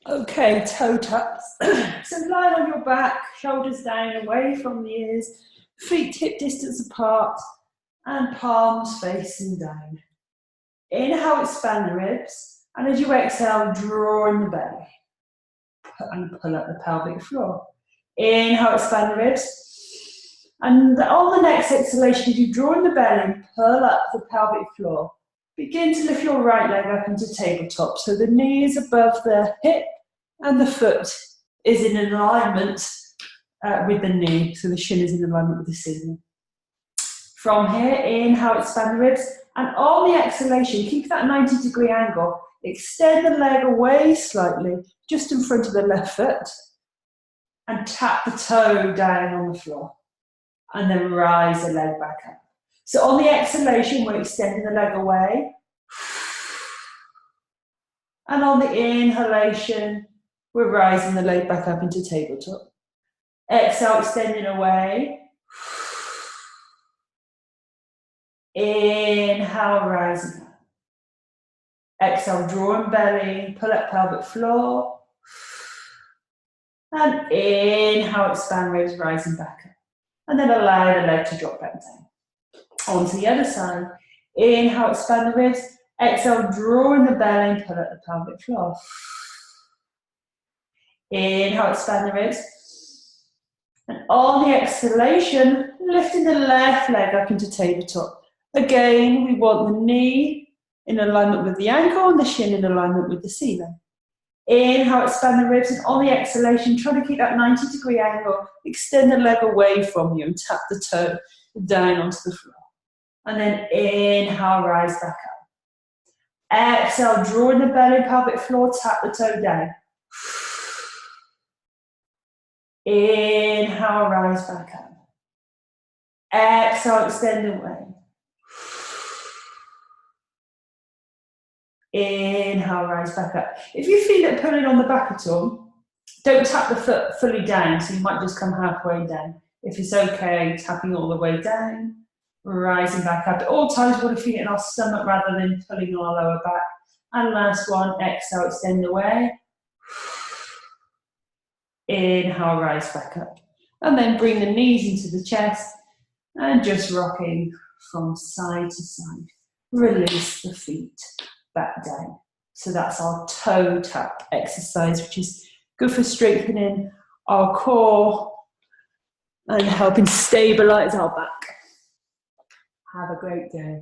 Okay, toe taps. So lie on your back, shoulders down, away from the ears, feet hip distance apart, and palms facing down. Inhale, expand the ribs, and as you exhale, draw in the belly and pull up the pelvic floor. Inhale, expand the ribs, and on the next exhalation, as you draw in the belly, pull up the pelvic floor. Begin to lift your right leg up into tabletop, so the knee is above the hip and the foot is in alignment with the knee, so the shin is in alignment with the ceiling. From here, inhale, expand the ribs, and on the exhalation, keep that 90-degree angle. Extend the leg away slightly, just in front of the left foot, and tap the toe down on the floor, and then rise the leg back up. So on the exhalation, we're extending the leg away, and on the inhalation, we're rising the leg back up into tabletop. Exhale, extending away. Inhale, rising up. Exhale, draw in belly, pull up pelvic floor. And inhale, expand ribs, rising back up. And then allow the leg to drop back down. Onto the other side. Inhale, expand the ribs. Exhale, draw in the belly and pull up the pelvic floor. Inhale, expand the ribs. And on the exhalation, lifting the left leg up into tabletop. Again, we want the knee in alignment with the ankle and the shin in alignment with the ceiling. Inhale, expand the ribs, and on the exhalation, try to keep that 90-degree angle. Extend the leg away from you and tap the toe down onto the floor. And then inhale, rise back up. Exhale, draw in the belly, pelvic floor, tap the toe down. Inhale, rise back up. Exhale, extend away. Inhale, rise back up. If you feel it pulling on the back at all, don't tap the foot fully down, so you might just come halfway down. If it's okay, tapping all the way down, rising back up. At all times, we want to feel it in our stomach rather than pulling on our lower back. And last one, exhale, extend away. Inhale, rise back up. And then bring the knees into the chest and just rocking from side to side. Release the feet back down. So that's our toe tap exercise, which is good for strengthening our core and helping stabilize our back. Have a great day.